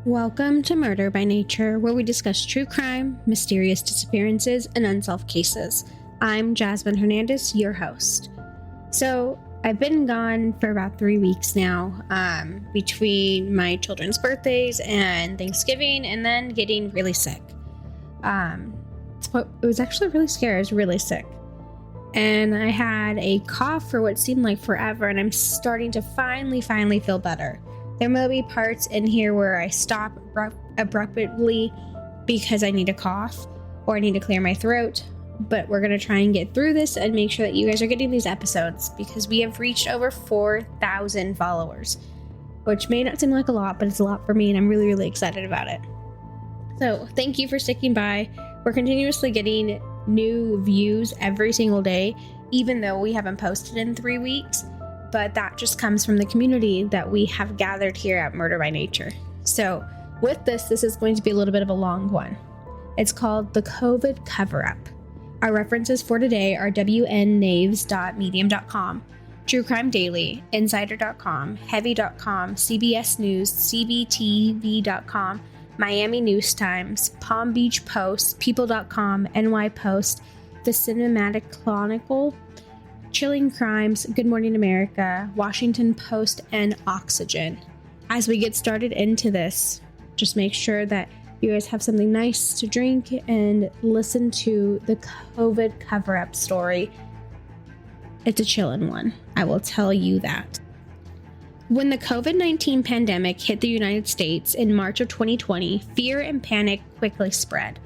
Welcome to Murder by Nature, where we discuss true crime, mysterious disappearances, and unsolved cases. I'm Jazmin Hernandez, your host. So, I've been gone for about 3 weeks now, between my children's birthdays and Thanksgiving, and then getting really sick. It was actually really scary. I was really sick. And I had a cough for what seemed like forever, and I'm starting to finally feel better. There may be parts in here where I stop abruptly because I need a cough or I need to clear my throat, but we're going to try and get through this and make sure that you guys are getting these episodes because we have reached over 4,000 followers, which may not seem like a lot, but it's a lot for me and I'm really excited about it. So thank you for sticking by. We're continuously getting new views every single day, even though we haven't posted in 3 weeks. But that just comes from the community that we have gathered here at Murder by Nature. So with this is going to be a little bit of a long one. It's called The COVID Cover-Up. Our references for today are wnnaves.medium.com, True Crime Daily, Insider.com, Heavy.com, CBS News, CBTV.com, Miami News Times, Palm Beach Post, People.com, NY Post, The Cinematic Chronicle, Chilling Crimes, Good Morning America, Washington Post, and Oxygen. As we get started into this, just make sure that you guys have something nice to drink and listen to the COVID cover-up story. It's a chillin' one, I will tell you that. When the COVID-19 pandemic hit the United States in March of 2020, fear and panic quickly spread.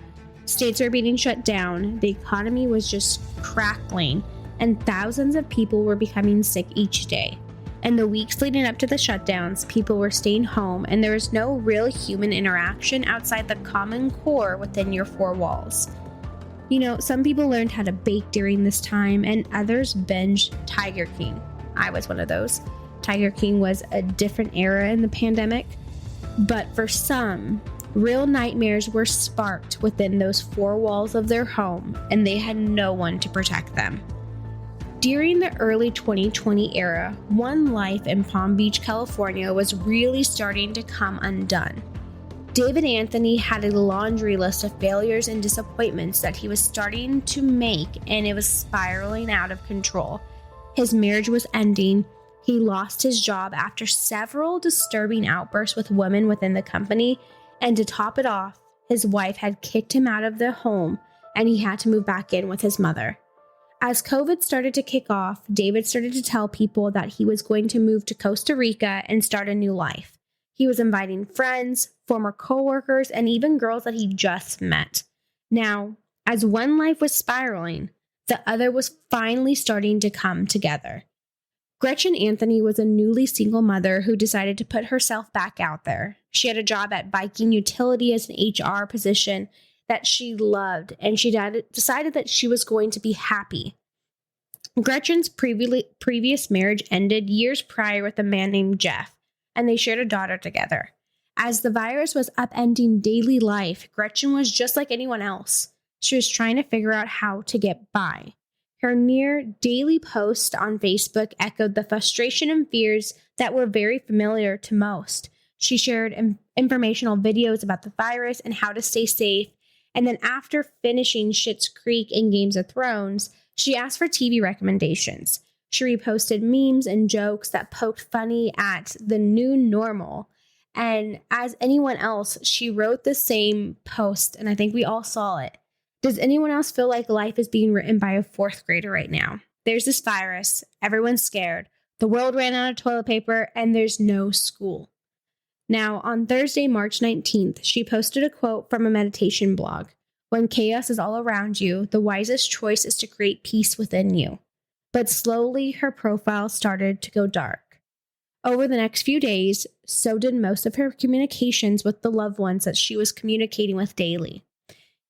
States were being shut down, the economy was just crackling, and thousands of people were becoming sick each day. In the weeks leading up to the shutdowns, people were staying home and there was no real human interaction outside the common core within your four walls. You know, some people learned how to bake during this time and others binged Tiger King. I was one of those. Tiger King was a different era in the pandemic, but for some, real nightmares were sparked within those four walls of their home and they had no one to protect them. During the early 2020 era, one life in Palm Beach, California was really starting to come undone. David Anthony had a laundry list of failures and disappointments that he was starting to make, and it was spiraling out of control. His marriage was ending. He lost his job after several disturbing outbursts with women within the company, and to top it off, his wife had kicked him out of the home, and he had to move back in with his mother. As COVID started to kick off, David started to tell people that he was going to move to Costa Rica and start a new life. He was inviting friends, former coworkers, and even girls that he just met. Now, as one life was spiraling, the other was finally starting to come together. Gretchen Anthony was a newly single mother who decided to put herself back out there. She had a job at Viking Utility as an HR position that she loved, and she decided that she was going to be happy. Gretchen's previous marriage ended years prior with a man named Jeff, and they shared a daughter together. As the virus was upending daily life, Gretchen was just like anyone else. She was trying to figure out how to get by. Her near daily posts on Facebook echoed the frustration and fears that were very familiar to most. She shared informational videos about the virus and how to stay safe. And then after finishing Schitt's Creek and Games of Thrones, she asked for TV recommendations. She reposted memes and jokes that poked funny at the new normal. And as anyone else, she wrote the same post, and I think we all saw it. Does anyone else feel like life is being written by a fourth grader right now? There's this virus, everyone's scared, the world ran out of toilet paper, and there's no school. Now, on Thursday, March 19th, she posted a quote from a meditation blog. When chaos is all around you, the wisest choice is to create peace within you. But slowly, her profile started to go dark. Over the next few days, so did most of her communications with the loved ones that she was communicating with daily.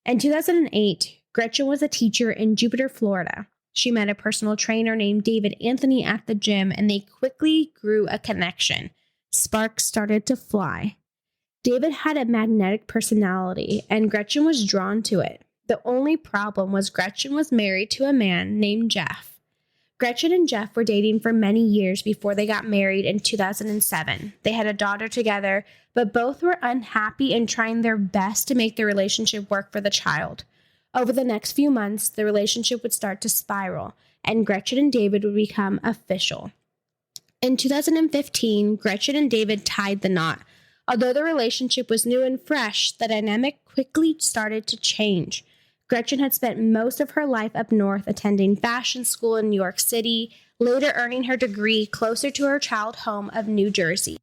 In 2008, Gretchen was a teacher in Jupiter, Florida. She met a personal trainer named David Anthony at the gym, and they quickly grew a connection. Sparks started to fly. David had a magnetic personality, and Gretchen was drawn to it. The only problem was Gretchen was married to a man named Jeff. Gretchen and Jeff were dating for many years before they got married in 2007. They had a daughter together, but both were unhappy and trying their best to make the relationship work for the child. Over the next few months, the relationship would start to spiral, and Gretchen and David would become official. In 2015, Gretchen and David tied the knot. Although the relationship was new and fresh, the dynamic quickly started to change. Gretchen had spent most of her life up north attending fashion school in New York City, later earning her degree closer to her childhood home of New Jersey.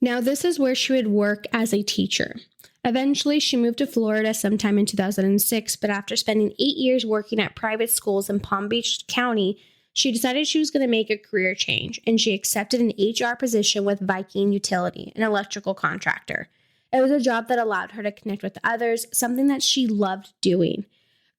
Now, this is where she would work as a teacher. Eventually, she moved to Florida sometime in 2006, but after spending 8 years working at private schools in Palm Beach County, she decided she was going to make a career change, and she accepted an HR position with Viking Utility, an electrical contractor. It was a job that allowed her to connect with others, something that she loved doing.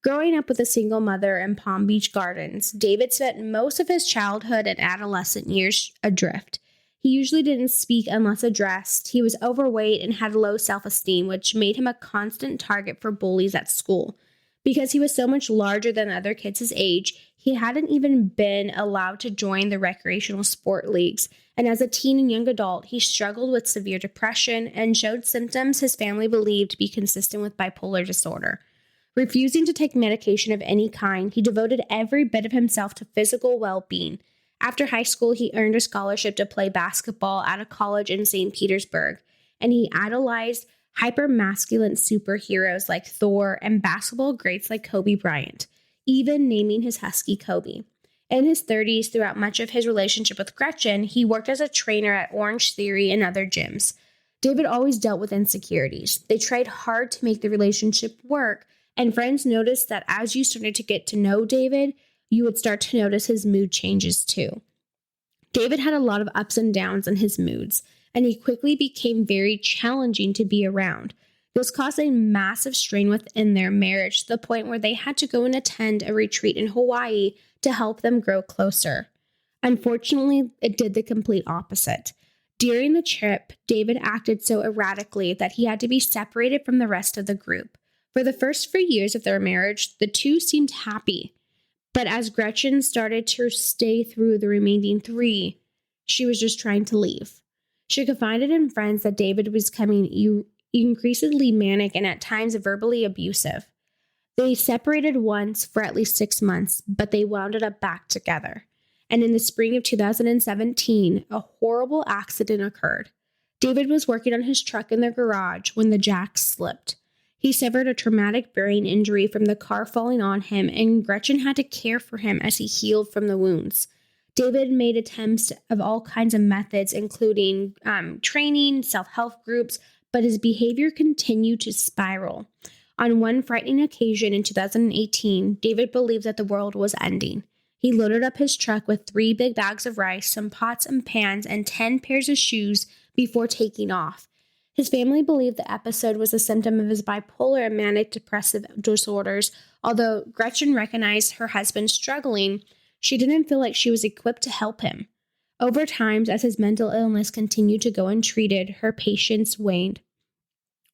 Growing up with a single mother in Palm Beach Gardens, David spent most of his childhood and adolescent years adrift. He usually didn't speak unless addressed. He was overweight and had low self-esteem, which made him a constant target for bullies at school. Because he was so much larger than other kids his age, he hadn't even been allowed to join the recreational sport leagues. And as a teen and young adult, he struggled with severe depression and showed symptoms his family believed to be consistent with bipolar disorder. Refusing to take medication of any kind, he devoted every bit of himself to physical well-being. After high school, he earned a scholarship to play basketball at a college in St. Petersburg, and he idolized hyper-masculine superheroes like Thor and basketball greats like Kobe Bryant, even naming his husky Kobe. In his 30s, throughout much of his relationship with Gretchen, he worked as a trainer at Orange Theory and other gyms. David always dealt with insecurities. They tried hard to make the relationship work, and friends noticed that as you started to get to know David, you would start to notice his mood changes too. David had a lot of ups and downs in his moods, and he quickly became very challenging to be around. This caused a massive strain within their marriage to the point where they had to go and attend a retreat in Hawaii to help them grow closer. Unfortunately, it did the complete opposite. During the trip, David acted so erratically that he had to be separated from the rest of the group. For the first few years of their marriage, the two seemed happy. But as Gretchen started to stay through the remaining 3, she was just trying to leave. She confided in friends that David was becoming increasingly manic and at times verbally abusive. They separated once for at least 6 months, but they wound up back together. And in the spring of 2017, a horrible accident occurred. David was working on his truck in the garage when the jack slipped. He suffered a traumatic brain injury from the car falling on him, and Gretchen had to care for him as he healed from the wounds. David made attempts of all kinds of methods, including training, self-help groups, but his behavior continued to spiral. On one frightening occasion in 2018, David believed that the world was ending. He loaded up his truck with 3 big bags of rice, some pots and pans, and 10 pairs of shoes before taking off. His family believed the episode was a symptom of his bipolar and manic depressive disorders. Although Gretchen recognized her husband struggling, she didn't feel like she was equipped to help him. Over time, as his mental illness continued to go untreated, her patience waned.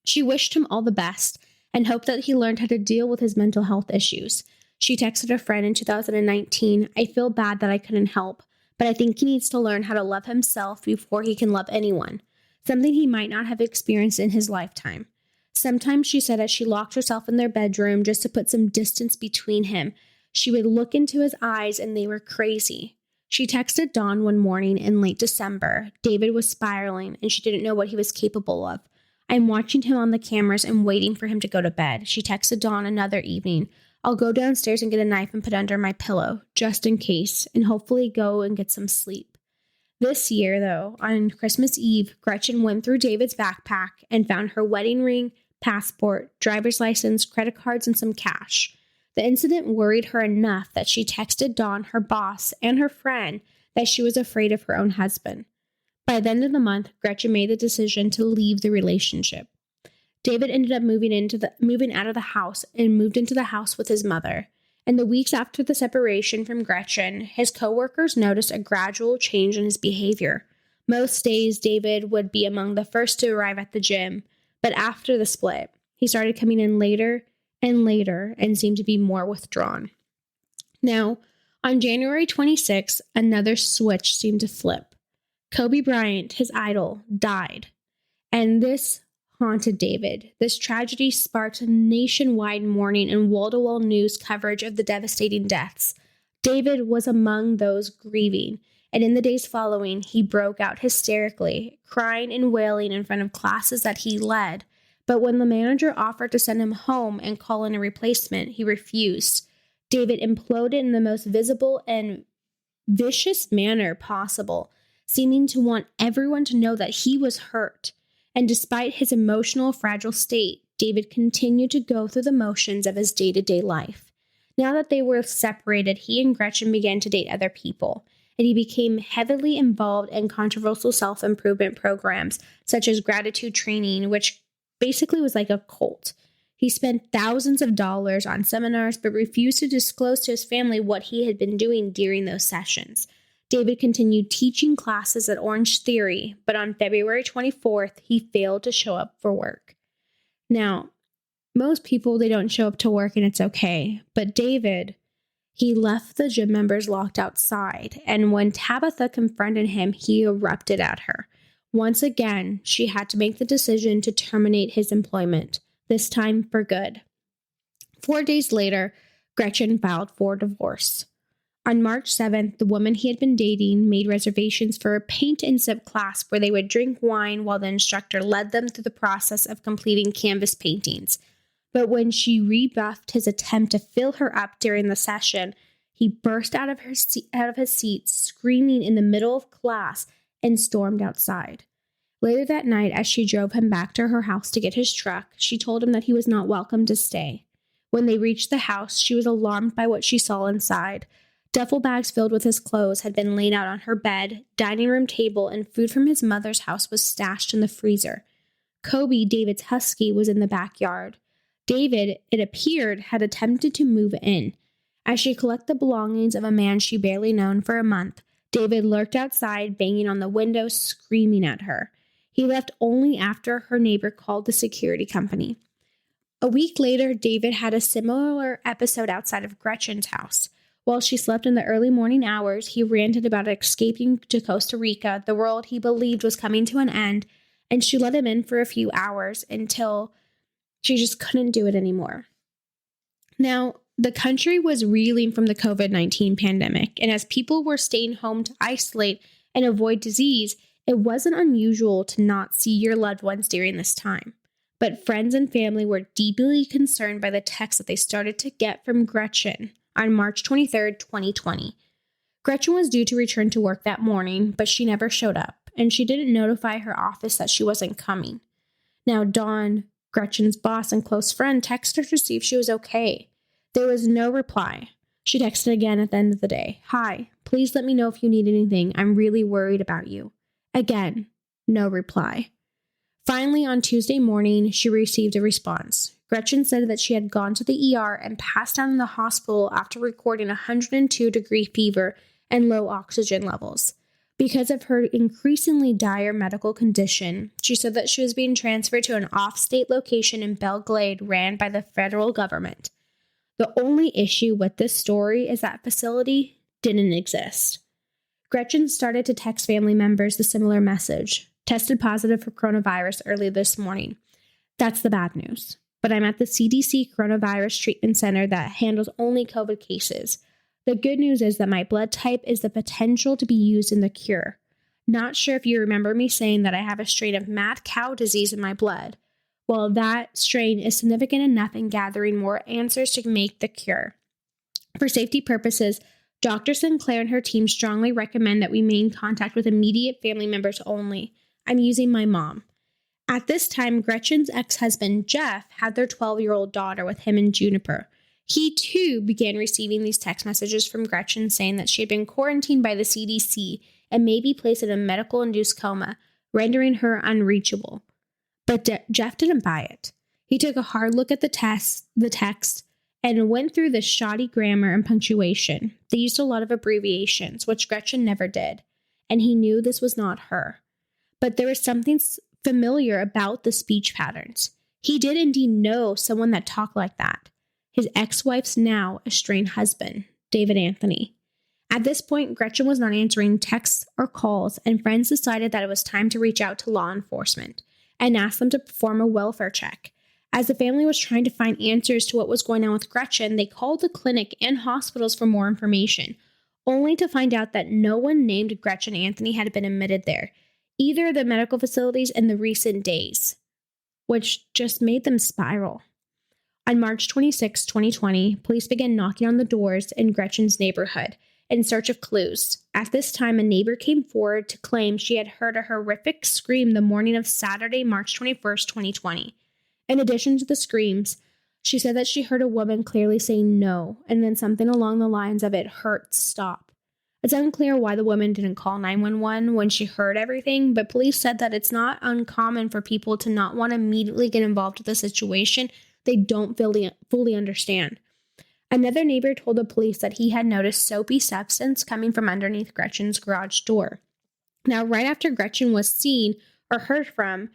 She wished him all the best and hoped that he learned how to deal with his mental health issues. She texted a friend in 2019, "I feel bad that I couldn't help, but I think he needs to learn how to love himself before he can love anyone. Something he might not have experienced in his lifetime." Sometimes, she said, as she locked herself in their bedroom just to put some distance between him, she would look into his eyes and they were crazy. She texted Dawn one morning in late December. David was spiraling and she didn't know what he was capable of. "I'm watching him on the cameras and waiting for him to go to bed." She texted Dawn another evening. "I'll go downstairs and get a knife and put it under my pillow, just in case, and hopefully go and get some sleep." This year, though, on Christmas Eve, Gretchen went through David's backpack and found her wedding ring, passport, driver's license, credit cards, and some cash. The incident worried her enough that she texted Dawn, her boss, and her friend that she was afraid of her own husband. By the end of the month, Gretchen made the decision to leave the relationship. David ended up moving out of the house and moved into the house with his mother. In the weeks after the separation from Gretchen, his coworkers noticed a gradual change in his behavior. Most days, David would be among the first to arrive at the gym, but after the split, he started coming in later and seemed to be more withdrawn. Now, On January 26th, another switch seemed to flip. Kobe Bryant, his idol, died. And this haunted David. This tragedy sparked nationwide mourning and wall-to-wall news coverage of the devastating deaths. David was among those grieving, and in the days following, he broke out hysterically, crying and wailing in front of classes that he led. But when the manager offered to send him home and call in a replacement, he refused. David imploded in the most visible and vicious manner possible, seeming to want everyone to know that he was hurt. And despite his emotional, fragile state, David continued to go through the motions of his day-to-day life. Now that they were separated, he and Gretchen began to date other people, and he became heavily involved in controversial self-improvement programs, such as gratitude training, which basically was like a cult. He spent thousands of dollars on seminars, but refused to disclose to his family what he had been doing during those sessions. David continued teaching classes at Orange Theory, but on February 24th, he failed to show up for work. Now, most people, they don't show up to work and it's okay. But David, he left the gym members locked outside. And when Tabitha confronted him, he erupted at her. Once again, she had to make the decision to terminate his employment, this time for good. 4 days later, Gretchen filed for divorce. On March 7th, the woman he had been dating made reservations for a paint and sip class where they would drink wine while the instructor led them through the process of completing canvas paintings. But when she rebuffed his attempt to fill her up during the session, he burst out of his seat, screaming in the middle of class, and stormed outside. Later that night, as she drove him back to her house to get his truck, she told him that he was not welcome to stay. When they reached the house, she was alarmed by what she saw inside. Duffel bags filled with his clothes had been laid out on her bed, dining room table, and food from his mother's house was stashed in the freezer. Kobe, David's husky, was in the backyard. David, it appeared, had attempted to move in. As she collected the belongings of a man she barely known for a month, David lurked outside, banging on the window, screaming at her. He left only after her neighbor called the security company. A week later, David had a similar episode outside of Gretchen's house. While she slept in the early morning hours, he ranted about escaping to Costa Rica, the world he believed was coming to an end, and she let him in for a few hours until she just couldn't do it anymore. Now, the country was reeling from the COVID-19 pandemic, and as people were staying home to isolate and avoid disease, it wasn't unusual to not see your loved ones during this time. But friends and family were deeply concerned by the texts that they started to get from Gretchen on March 23, 2020. Gretchen was due to return to work that morning, but she never showed up, and she didn't notify her office that she wasn't coming. Now, Dawn, Gretchen's boss and close friend, texted her to see if she was okay. There was no reply. She texted again at the end of the day. "Hi, please let me know if you need anything. I'm really worried about you." Again, no reply. Finally, on Tuesday morning, she received a response. Gretchen said that she had gone to the ER and passed out in the hospital after recording 102-degree fever and low oxygen levels. Because of her increasingly dire medical condition, she said that she was being transferred to an off-state location in Belle Glade ran by the federal government. The only issue with this story is that facility didn't exist. Gretchen started to text family members the similar message. Tested positive for coronavirus early this morning. That's the bad news. But I'm at the CDC Coronavirus Treatment Center that handles only COVID cases. The good news is that my blood type is the potential to be used in the cure. Not sure if you remember me saying that I have a strain of mad cow disease in my blood. Well, that strain is significant enough in gathering more answers to make the cure. For safety purposes, Dr. Sinclair and her team strongly recommend that we maintain contact with immediate family members only. I'm using my mom. At this time, Gretchen's ex-husband, Jeff, had their 12-year-old daughter with him in Juniper. He, too, began receiving these text messages from Gretchen saying that she had been quarantined by the CDC and may be placed in a medical-induced coma, rendering her unreachable. But Jeff didn't buy it. He took a hard look at the text, and went through the shoddy grammar and punctuation. They used a lot of abbreviations, which Gretchen never did, and he knew this was not her. But there was something familiar about the speech patterns. He did indeed know someone that talked like that. His ex-wife's now estranged husband, David Anthony. At this point, Gretchen was not answering texts or calls, and friends decided that it was time to reach out to law enforcement and ask them to perform a welfare check. As the family was trying to find answers to what was going on with Gretchen, they called the clinic and hospitals for more information, only to find out that no one named Gretchen Anthony had been admitted there, either of the medical facilities in the recent days, which just made them spiral. On March 26, 2020, police began knocking on the doors in Gretchen's neighborhood in search of clues. At this time, a neighbor came forward to claim she had heard a horrific scream the morning of Saturday, March 21st, 2020. In addition to the screams, she said that she heard a woman clearly say no, and then something along the lines of "it hurts, stop." It's unclear why the woman didn't call 911 when she heard everything, but police said that it's not uncommon for people to not want to immediately get involved with a situation they don't fully understand. Another neighbor told the police that he had noticed soapy substance coming from underneath Gretchen's garage door. Now, right after Gretchen was seen or heard from,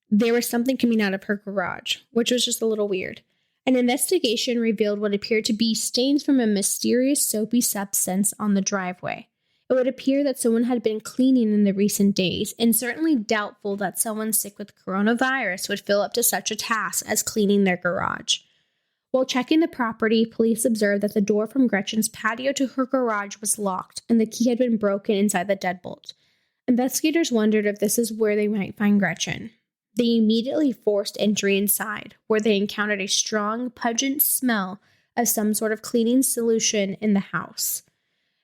there was something coming out of her garage, which was just a little weird. An investigation revealed what appeared to be stains from a mysterious soapy substance on the driveway. It would appear that someone had been cleaning in the recent days, and certainly doubtful that someone sick with coronavirus would feel up to such a task as cleaning their garage. While checking the property, police observed that the door from Gretchen's patio to her garage was locked, and the key had been broken inside the deadbolt. Investigators wondered if this is where they might find Gretchen. They immediately forced entry inside, where they encountered a strong, pungent smell of some sort of cleaning solution in the house.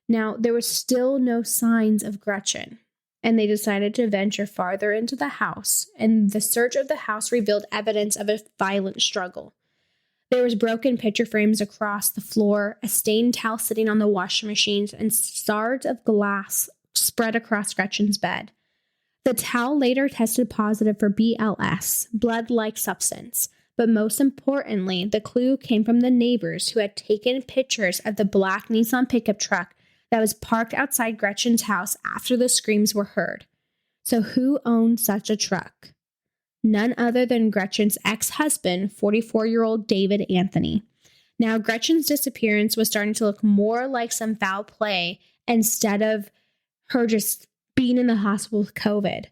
Now, there were still no signs of Gretchen, and they decided to venture farther into the house, and the search of the house revealed evidence of a violent struggle. There was broken picture frames across the floor, a stained towel sitting on the washing machines, and shards of glass spread across Gretchen's bed. The towel later tested positive for BLS, blood-like substance, but most importantly, the clue came from the neighbors who had taken pictures of the black Nissan pickup truck that was parked outside Gretchen's house after the screams were heard. So who owned such a truck? None other than Gretchen's ex-husband, 44-year-old David Anthony. Now, Gretchen's disappearance was starting to look more like some foul play instead of her just being in the hospital with COVID.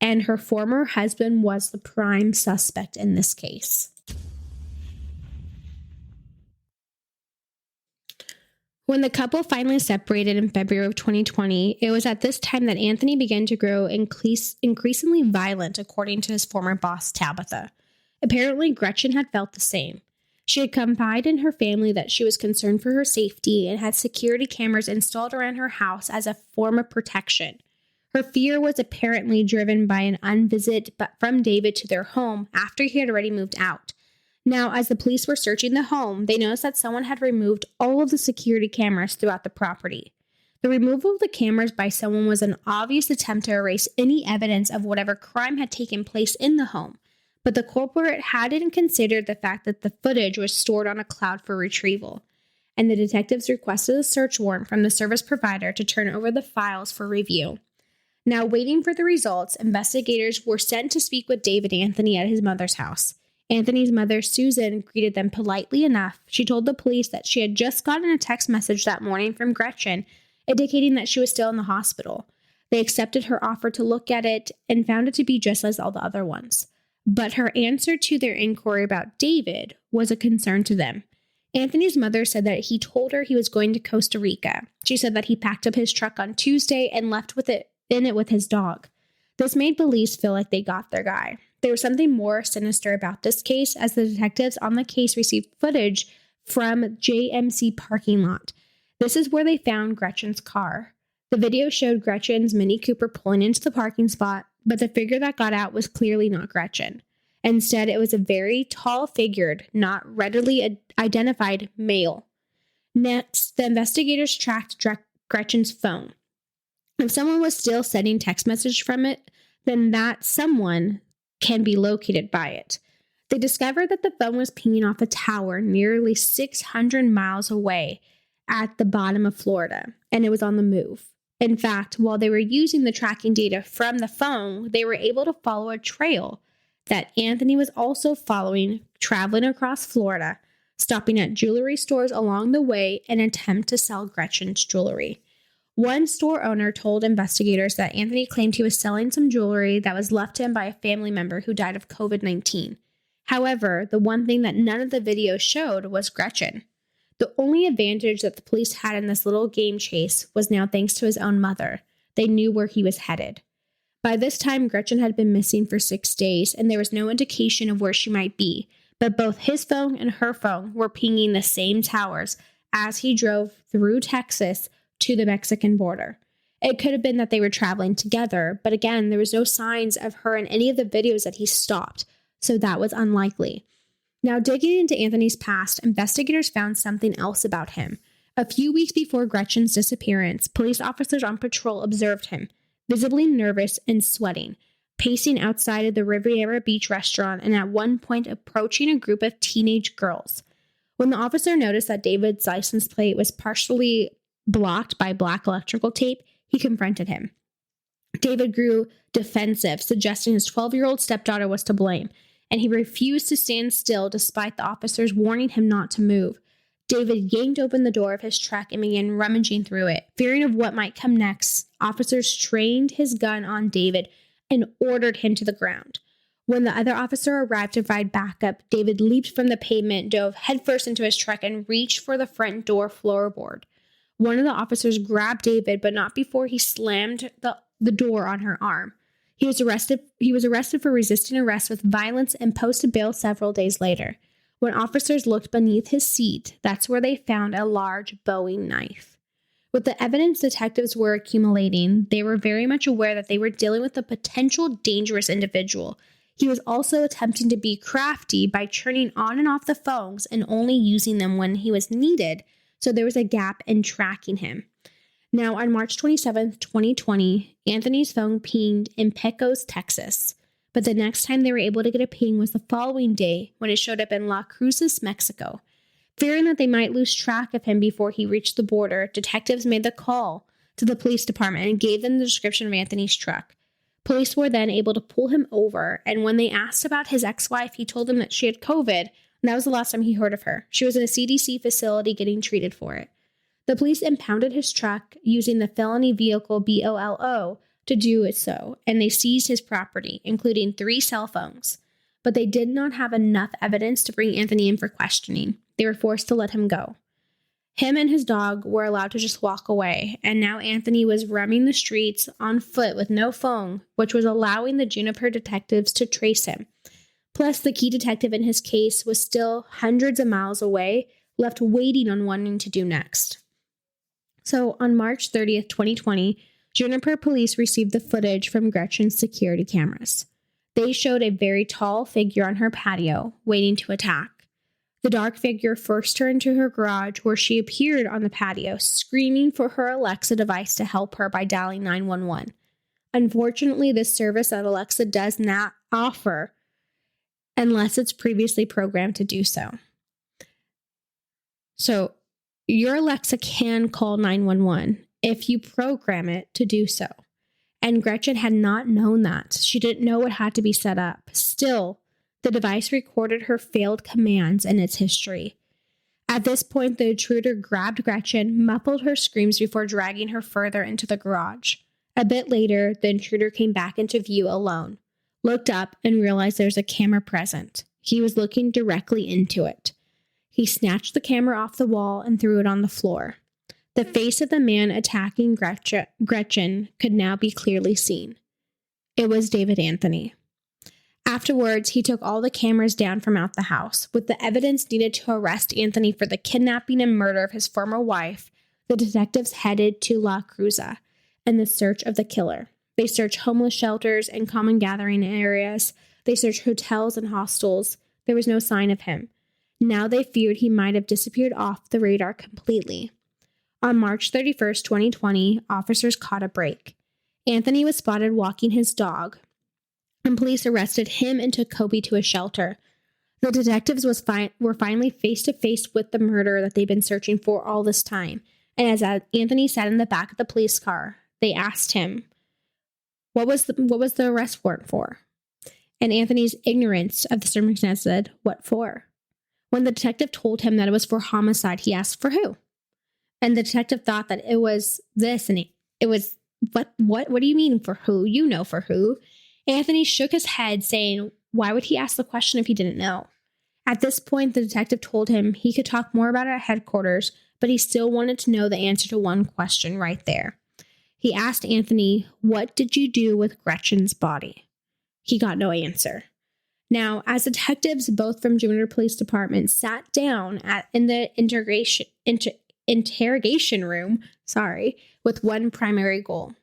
And her former husband was the prime suspect in this case. When the couple finally separated in February of 2020, it was at this time that Anthony began to grow increasingly violent, according to his former boss, Tabitha. Apparently, Gretchen had felt the same. She had confided in her family that she was concerned for her safety and had security cameras installed around her house as a form of protection. Her fear was apparently driven by an unvisit from David to their home after he had already moved out. Now, as the police were searching the home, they noticed that someone had removed all of the security cameras throughout the property. The removal of the cameras by someone was an obvious attempt to erase any evidence of whatever crime had taken place in the home, but the culprit hadn't considered the fact that the footage was stored on a cloud for retrieval, and the detectives requested a search warrant from the service provider to turn over the files for review. Now, waiting for the results, investigators were sent to speak with David Anthony at his mother's house. Anthony's mother, Susan, greeted them politely enough. She told the police that she had just gotten a text message that morning from Gretchen, indicating that she was still in the hospital. They accepted her offer to look at it and found it to be just as all the other ones. But her answer to their inquiry about David was a concern to them. Anthony's mother said that he told her he was going to Costa Rica. She said that he packed up his truck on Tuesday and left in it with his dog. This made police feel like they got their guy. There was something more sinister about this case, as the detectives on the case received footage from JMC parking lot. This is where they found Gretchen's car. The video showed Gretchen's Mini Cooper pulling into the parking spot, but the figure that got out was clearly not Gretchen. Instead, it was a very tall-figured, not readily identified male. Next, the investigators tracked Gretchen's phone. If someone was still sending text message from it, then that someone can be located by it. They discovered that the phone was pinging off a tower nearly 600 miles away at the bottom of Florida, and it was on the move. In fact, while they were using the tracking data from the phone, they were able to follow a trail that Anthony was also following, traveling across Florida, stopping at jewelry stores along the way in an attempt to sell Gretchen's jewelry. One store owner told investigators that Anthony claimed he was selling some jewelry that was left to him by a family member who died of COVID-19. However, the one thing that none of the videos showed was Gretchen. The only advantage that the police had in this little game chase was now thanks to his own mother. They knew where he was headed. By this time, Gretchen had been missing for 6 days, and there was no indication of where she might be, but both his phone and her phone were pinging the same towers as he drove through Texas to the Mexican border. It could have been that they were traveling together, but again, there was no signs of her in any of the videos that he stopped, so that was unlikely. Now, digging into Anthony's past, investigators found something else about him. A few weeks before Gretchen's disappearance, police officers on patrol observed him, visibly nervous and sweating, pacing outside of the Riviera Beach restaurant and at one point approaching a group of teenage girls. When the officer noticed that David's license plate was partially blocked by black electrical tape, he confronted him. David grew defensive, suggesting his 12-year-old stepdaughter was to blame, and he refused to stand still despite the officers warning him not to move. David yanked open the door of his truck and began rummaging through it. Fearing of what might come next, officers trained his gun on David and ordered him to the ground. When the other officer arrived to provide backup, David leaped from the pavement, dove headfirst into his truck, and reached for the front door floorboard. One of the officers grabbed David, but not before he slammed the door on her arm. He was arrested for resisting arrest with violence and posted bail several days later. When officers looked beneath his seat, that's where they found a large Bowie knife. With the evidence detectives were accumulating, they were very much aware that they were dealing with a potential dangerous individual. He was also attempting to be crafty by turning on and off the phones and only using them when he was needed, so there was a gap in tracking him. Now, on March 27th, 2020, Anthony's phone pinged in Pecos, Texas. But the next time they were able to get a ping was the following day when it showed up in La Cruces, Mexico. Fearing that they might lose track of him before he reached the border, detectives made the call to the police department and gave them the description of Anthony's truck. Police were then able to pull him over, and when they asked about his ex-wife, he told them that she had COVID, and that was the last time he heard of her. She was in a CDC facility getting treated for it. The police impounded his truck using the felony vehicle BOLO to do it so, and they seized his property, including 3 cell phones. But they did not have enough evidence to bring Anthony in for questioning. They were forced to let him go. Him and his dog were allowed to just walk away, and now Anthony was roaming the streets on foot with no phone, which was allowing the Juniper detectives to trace him. Plus, the key detective in his case was still hundreds of miles away, left waiting on wanting to do next. So, on March 30th, 2020, Juniper police received the footage from Gretchen's security cameras. They showed a very tall figure on her patio, waiting to attack. The dark figure first turned to her garage, where she appeared on the patio, screaming for her Alexa device to help her by dialing 911. Unfortunately, this service that Alexa does not offer unless it's previously programmed to do so. So, your Alexa can call 911 if you program it to do so. And Gretchen had not known that. She didn't know it had to be set up. Still, the device recorded her failed commands and its history. At this point, the intruder grabbed Gretchen, muffled her screams before dragging her further into the garage. A bit later, the intruder came back into view alone, looked up, and realized there was a camera present. He was looking directly into it. He snatched the camera off the wall and threw it on the floor. The face of the man attacking Gretchen could now be clearly seen. It was David Anthony. Afterwards, he took all the cameras down from out the house. With the evidence needed to arrest Anthony for the kidnapping and murder of his former wife, the detectives headed to La Cruza in the search of the killer. They searched homeless shelters and common gathering areas. They searched hotels and hostels. There was no sign of him. Now they feared he might have disappeared off the radar completely. On March 31st, 2020, officers caught a break. Anthony was spotted walking his dog, and police arrested him and took Kobe to a shelter. The detectives were finally face-to-face with the murderer that they'd been searching for all this time. And as Anthony sat in the back of the police car, they asked him, what was the arrest warrant for? And Anthony's ignorance of the circumstance said, what for? When the detective told him that it was for homicide, he asked, for who? And the detective thought that it was this, and it was, what do you mean for who? You know for who. Anthony shook his head, saying, why would he ask the question if he didn't know? At this point, the detective told him he could talk more about it at headquarters, but he still wanted to know the answer to one question right there. He asked Anthony, what did you do with Gretchen's body? He got no answer. Now, as detectives, both from Jupiter Police Department, sat down in the interrogation room, with one primary goal.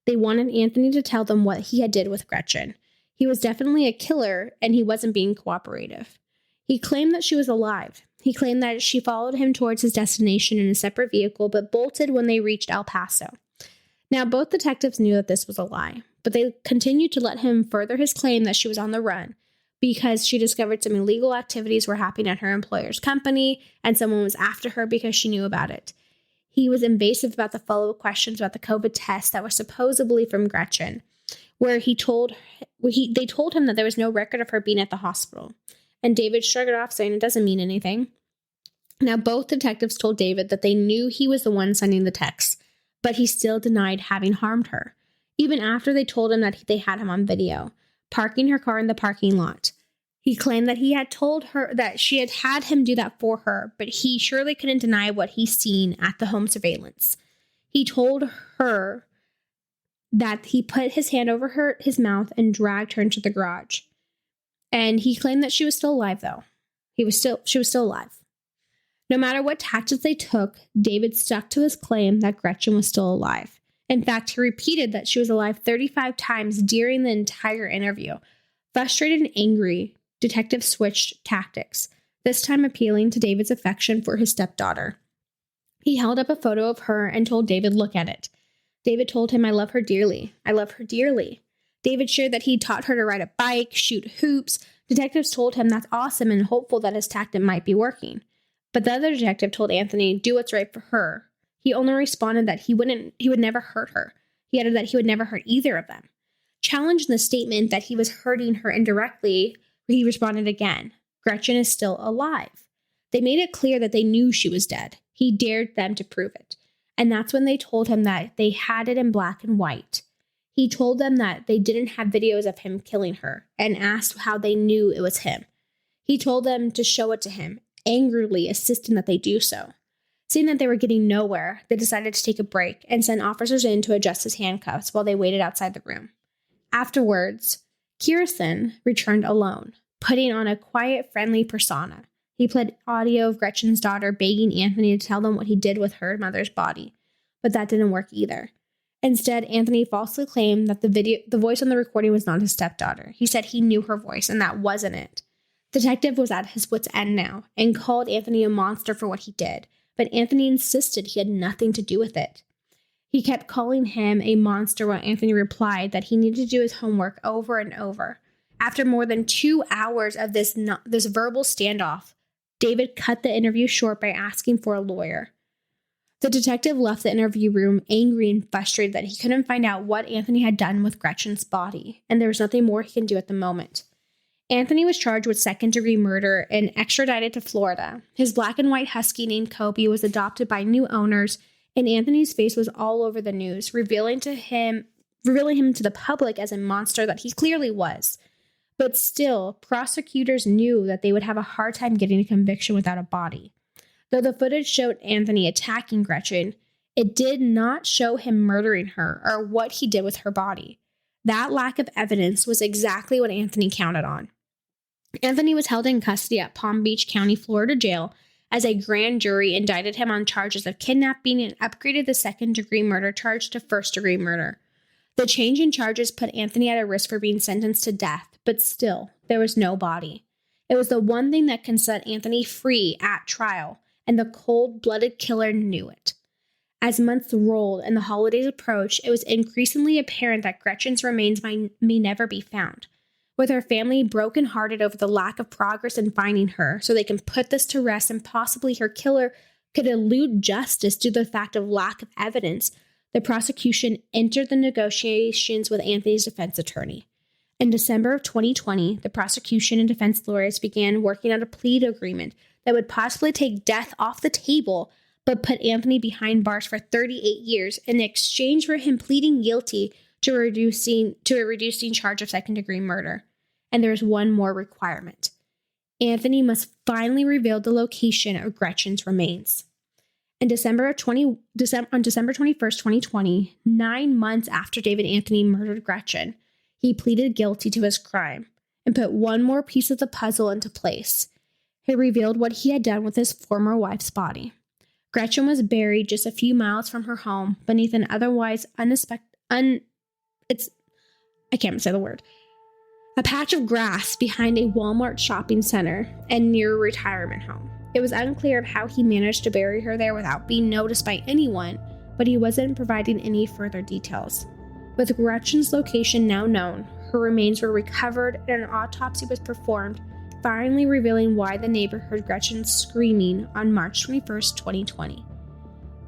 They wanted Anthony to tell them what he had did with Gretchen. He was definitely a killer, and he wasn't being cooperative. He claimed that she was alive. He claimed that she followed him towards his destination in a separate vehicle, but bolted when they reached El Paso. Now, both detectives knew that this was a lie, but they continued to let him further his claim that she was on the run because she discovered some illegal activities were happening at her employer's company, and someone was after her because she knew about it. He was invasive about the follow-up questions about the COVID test that were supposedly from Gretchen, where they told him that there was no record of her being at the hospital. And David shrugged it off, saying it doesn't mean anything. Now, both detectives told David that they knew he was the one sending the texts, but he still denied having harmed her, even after they told him that they had him on video, parking her car in the parking lot. He claimed that he had told her that she had him do that for her, but he surely couldn't deny what he's seen at the home surveillance. He told her that he put his hand over his mouth and dragged her into the garage. And he claimed that she was still alive, though. She was still alive. No matter what tactics they took, David stuck to his claim that Gretchen was still alive. In fact, he repeated that she was alive 35 times during the entire interview. Frustrated and angry, detectives switched tactics, this time appealing to David's affection for his stepdaughter. He held up a photo of her and told David, look at it. David told him, I love her dearly. I love her dearly. David shared that he taught her to ride a bike, shoot hoops. Detectives told him that's awesome and hopeful that his tactic might be working. But the other detective told Anthony, do what's right for her. He only responded that he would never hurt her. He added that he would never hurt either of them. Challenged the statement that he was hurting her indirectly, he responded again, Gretchen is still alive. They made it clear that they knew she was dead. He dared them to prove it. And that's when they told him that they had it in black and white. He told them that they didn't have videos of him killing her and asked how they knew it was him. He told them to show it to him, angrily insisting that they do so. Seeing that they were getting nowhere, they decided to take a break and send officers in to adjust his handcuffs while they waited outside the room. Afterwards, Kirsten returned alone, putting on a quiet, friendly persona. He played audio of Gretchen's daughter begging Anthony to tell them what he did with her mother's body, but that didn't work either. Instead, Anthony falsely claimed that the voice on the recording was not his stepdaughter. He said he knew her voice, and that wasn't it. The detective was at his wit's end now and called Anthony a monster for what he did, but Anthony insisted he had nothing to do with it. He kept calling him a monster while Anthony replied that he needed to do his homework over and over. After more than 2 hours of this verbal standoff, David cut the interview short by asking for a lawyer. The detective left the interview room angry and frustrated that he couldn't find out what Anthony had done with Gretchen's body, and there was nothing more he can do at the moment. Anthony was charged with second-degree murder and extradited to Florida. His black and white husky named Kobe was adopted by new owners, and Anthony's face was all over the news, revealing him to the public as a monster that he clearly was. But still, prosecutors knew that they would have a hard time getting a conviction without a body. Though the footage showed Anthony attacking Gretchen, it did not show him murdering her or what he did with her body. That lack of evidence was exactly what Anthony counted on. Anthony was held in custody at Palm Beach County, Florida jail as a grand jury indicted him on charges of kidnapping and upgraded the second-degree murder charge to first-degree murder. The change in charges put Anthony at a risk for being sentenced to death, but still, there was no body. It was the one thing that can set Anthony free at trial, and the cold-blooded killer knew it. As months rolled and the holidays approached, it was increasingly apparent that Gretchen's remains may never be found. With her family brokenhearted over the lack of progress in finding her, so they can put this to rest and possibly her killer could elude justice due to the fact of lack of evidence, the prosecution entered the negotiations with Anthony's defense attorney. In December of 2020, the prosecution and defense lawyers began working out a plea agreement that would possibly take death off the table, but put Anthony behind bars for 38 years in exchange for him pleading guilty to a reducing charge of second-degree murder. And there is one more requirement. Anthony must finally reveal the location of Gretchen's remains. On December 21st, 2020, 9 months after David Anthony murdered Gretchen, he pleaded guilty to his crime and put one more piece of the puzzle into place. He revealed what he had done with his former wife's body. Gretchen was buried just a few miles from her home beneath an otherwise a patch of grass behind a Walmart shopping center and near a retirement home. It was unclear of how he managed to bury her there without being noticed by anyone, but he wasn't providing any further details. With Gretchen's location now known, her remains were recovered and an autopsy was performed, finally revealing why the neighbor heard Gretchen screaming on March 21st, 2020.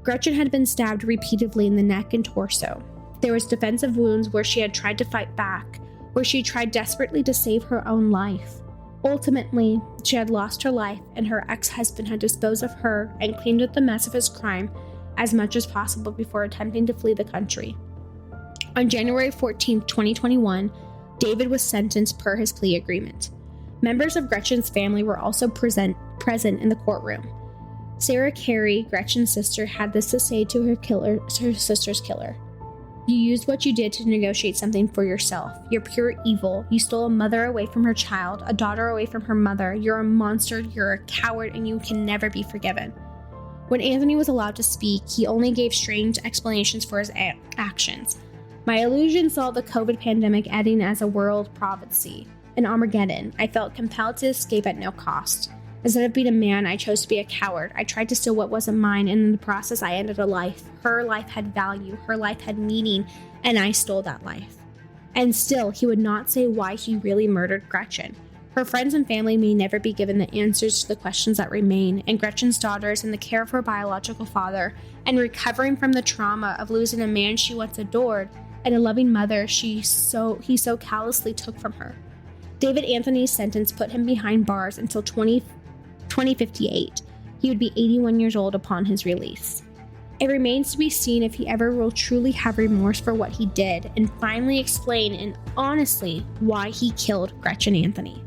Gretchen had been stabbed repeatedly in the neck and torso. There was defensive wounds where she had tried to fight back, where she tried desperately to save her own life. Ultimately, she had lost her life, and her ex-husband had disposed of her and cleaned up the mess of his crime as much as possible before attempting to flee the country. On January 14, 2021, David was sentenced per his plea agreement. Members of Gretchen's family were also present in the courtroom. Sarah Carey, Gretchen's sister, had this to say to her sister's killer. "You used what you did to negotiate something for yourself. You're pure evil. You stole a mother away from her child, a daughter away from her mother. You're a monster, you're a coward, and you can never be forgiven." When Anthony was allowed to speak, he only gave strange explanations for his actions. "My illusion saw the COVID pandemic ending as a world prophecy, an Armageddon. I felt compelled to escape at no cost. Instead of being a man, I chose to be a coward. I tried to steal what wasn't mine, and in the process, I ended a life. Her life had value, her life had meaning, and I stole that life." And still, he would not say why he really murdered Gretchen. Her friends and family may never be given the answers to the questions that remain, and Gretchen's daughter is in the care of her biological father and recovering from the trauma of losing a man she once adored and a loving mother he so callously took from her. David Anthony's sentence put him behind bars until 2058. He would be 81 years old upon his release. It remains to be seen if he ever will truly have remorse for what he did and finally explain and honestly why he killed Gretchen Anthony.